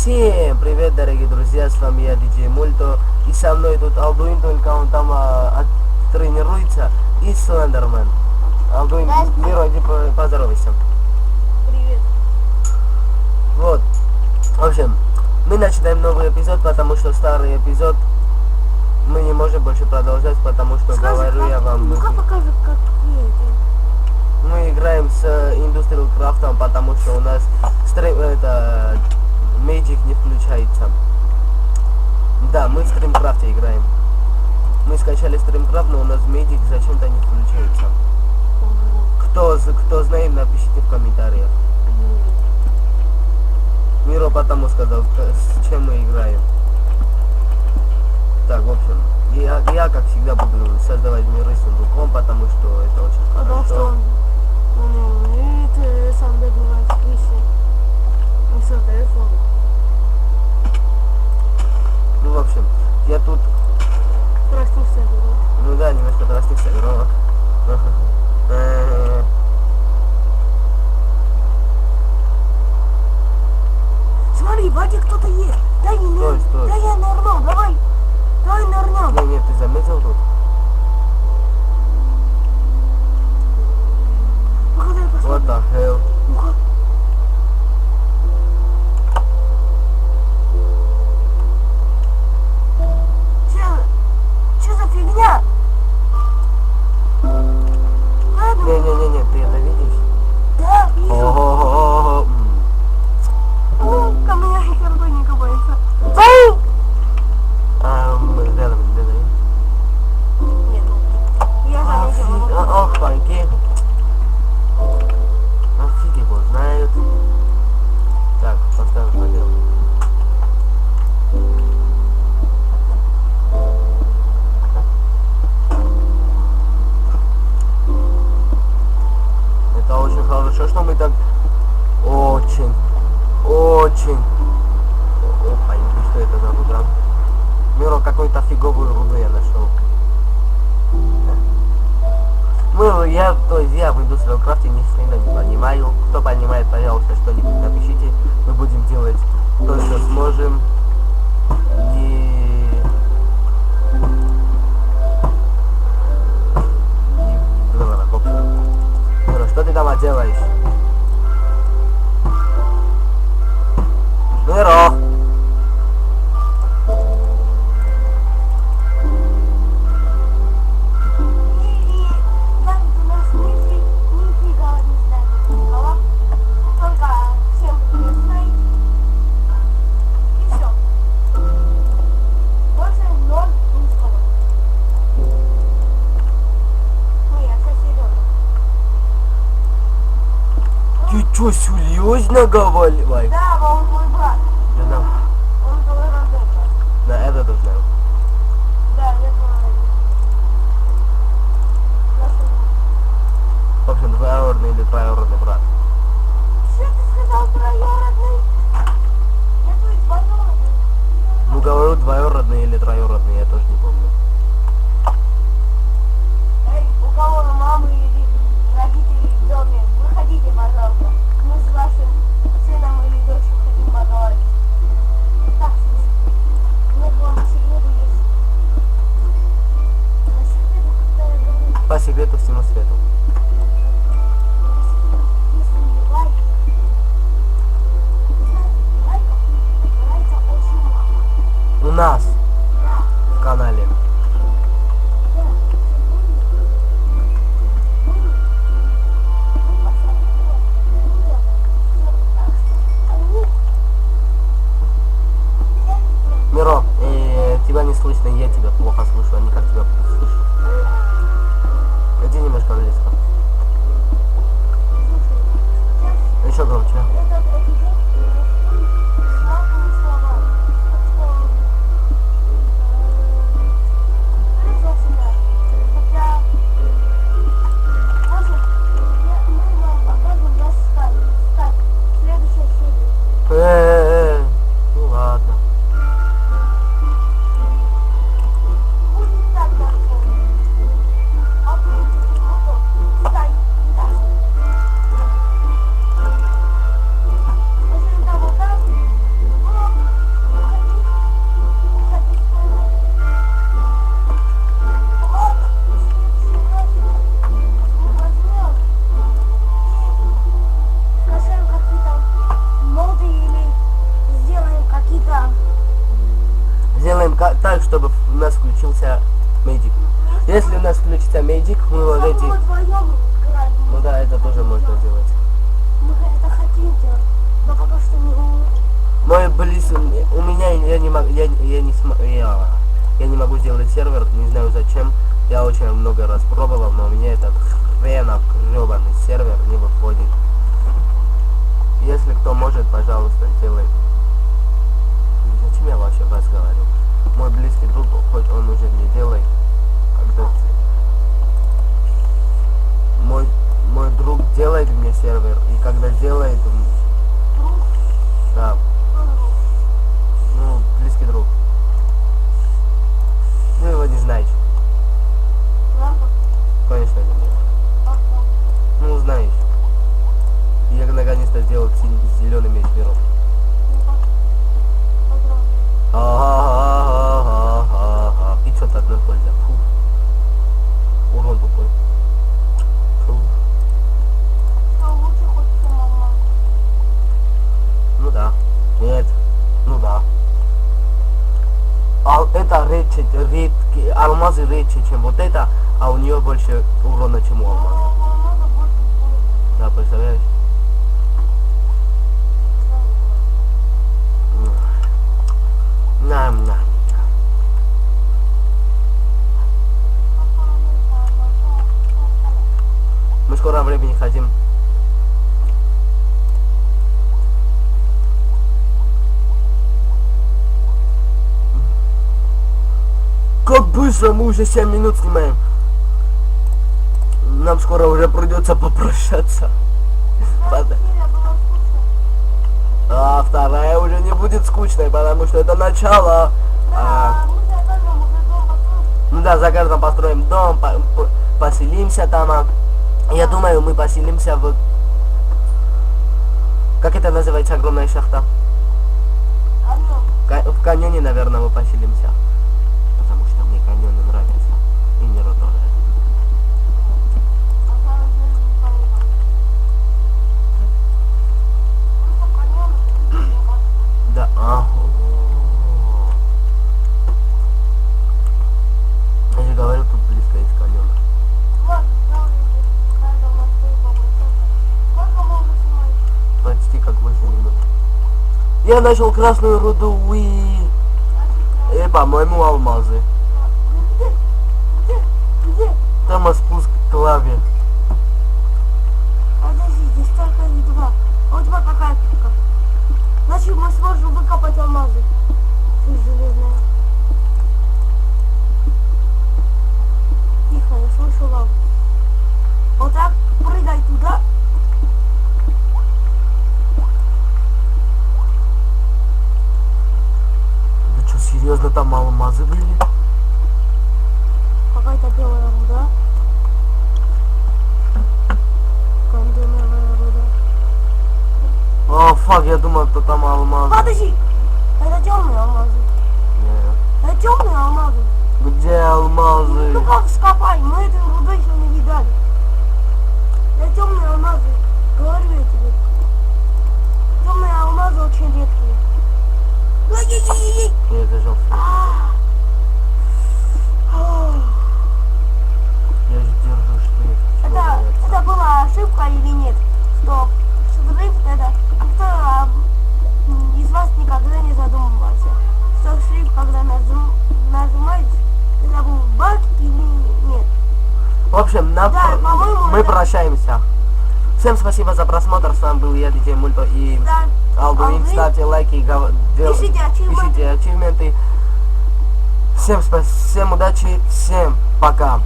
Всем привет, дорогие друзья, с вами я, DJ Multo, и со мной тут Алдуин, только он там тренируется, и Слендермен. Алдуин, Миро, иди поздоровайся. Привет. Вот, в общем, мы начинаем новый эпизод, потому что старый эпизод мы не можем больше продолжать, потому что, говорю я вам... Ну-ка покажи, как это. Мы играем с Industrial Craft, потому что у нас Magic не включается. Да, мы в StreamCraft играем. Мы скачали StreamCraft, но у нас Magic зачем-то не включается. Кто знает, напишите в комментариях. Миро потому сказал, с чем мы играем. Так, в общем, я как всегда буду создавать миры сундуком, потому что это очень хорошо. Потому что он умеет сам добивать крысы. И создает фон. Ну, в общем, я тут... Простился, игрок. Ну да, немножко простых игрок. Смотри, в воде кто-то есть. Дай Стой. дай я нырну, давай. Давай нырнем. Нет, ты заметил тут? Ну-ка, дай посмотрим. What the hell? Ну-ка. Че за фигня? Ладно. Не, ты это видишь? Да, вижу. Ого-го-го. О, ко мне хердой не копается. Ай! Рядом. Нету. Я заметила. Опаньки. Фиг его знают. Так, поставим поделку. Это очень хорошо, что мы так очень. Опаньки, что это за руда? Миро, какую-то фиговую руду я нашел. Я в Industrial Craft ни хрена не понимаю. Кто понимает, пожалуйста, что-нибудь напишите. Мы будем делать то, что сможем. Миро, что ты там делаешь? Миро! Ты чё, серьезно говоришь? Да, он мой брат. Я знаю. Он твой родной брат. Да, это тоже знаю. Да, я твой. В общем, двоюродный или троюродный брат. Что ты сказал троюродный? Я твой двоюродный. Ну, говорю, двоюродный или троюродный, я тоже не помню. Эй, у кого мамы или родители в доме, выходите, пожалуйста. Мы с вашим сыном или дочерью хотим поговорить. Так, нет, вам по секрету есть. По секрету, когда я говорю, По секрету всему свету. если не лайк, знаете, лайков нравится очень мало. У нас Да, в канале. да, Миро, тебя не слышно, я тебя плохо слышу, они как тебя будут слышать. Иди немножко близко. Еще громче. этот эпизод знаками словами. Так что желаю, чтобы у нас включился Magic. Если у нас включится Magic, мы вот эти... Мы вдвоем играли. Ну да, это тоже можно делать. Мы это хотим делать, но пока что не умеем. Мой у меня я не могу, я не могу сделать сервер, не знаю зачем. Я очень много раз пробовал, но у меня этот хренов гребаный сервер не выходит. Если кто может, пожалуйста, сделай. Зачем я вообще вас говорю? Мой близкий друг, хоть он уже не делает, когда мой друг делает мне сервер, и когда делает, да, ну, близкий друг. Ну, его не знаешь. Конечно, не знаешь. Ну, знаешь. Я наконец-то сделал зеленый меч миров. И что-то одной пользы. Фу. Урон тупой. Фу. Ну да. Нет. Ну да. А это редкие, алмазы редче, чем вот это, а у нее больше урона, чем у алмаза. Да, представляешь? Нам. Мы скоро времени хотим. Как быстро, мы уже 7 минут снимаем. Нам скоро уже придется попрощаться. А вторая уже не будет скучной, потому что это начало. Ну да, за городом построим дом, поселимся там. Я думаю, мы поселимся в... Как это называется, огромная шахта? В каньоне, наверное, мы поселимся. Потому что мне каньоны нравятся. И миру тоже. Да, я же говорю, тут близко есть каньон. Почти как 8 минут. Я нашел красную руду и по-моему, алмазы. Там спуск к лаве. Подожди, здесь только их два. Вот два какая штука. Значит, мы сможем выкопать алмазы. Железные. Тихо, я слышу лаву. Вот так прыгай туда. Вы что, серьезно там алмазы были? Какая-то белая руда. Конденовая руда. О, фак, я думал, что там алмазы. Подожди! Это темные алмазы. Нет. Это темные алмазы. Где алмазы? Ну как вскопай, мы этой рудой еще не видали. Это темные алмазы. Говорю я тебе. Темные алмазы очень редкие. Я зажал свет. Я же держу шрифт. Это была ошибка или нет? Что шрифт это... Кто из вас никогда не задумывался? Что шрифт, когда нажимаешь, это был баг или нет? В общем, Да, по-моему, мы это- прощаемся. Всем спасибо за просмотр. С вами был я, DJ Мульто и Да. Алдуин. Алдуин. Ставьте лайки, Пишите ачивменты. ачивменты. Всем удачи, всем пока.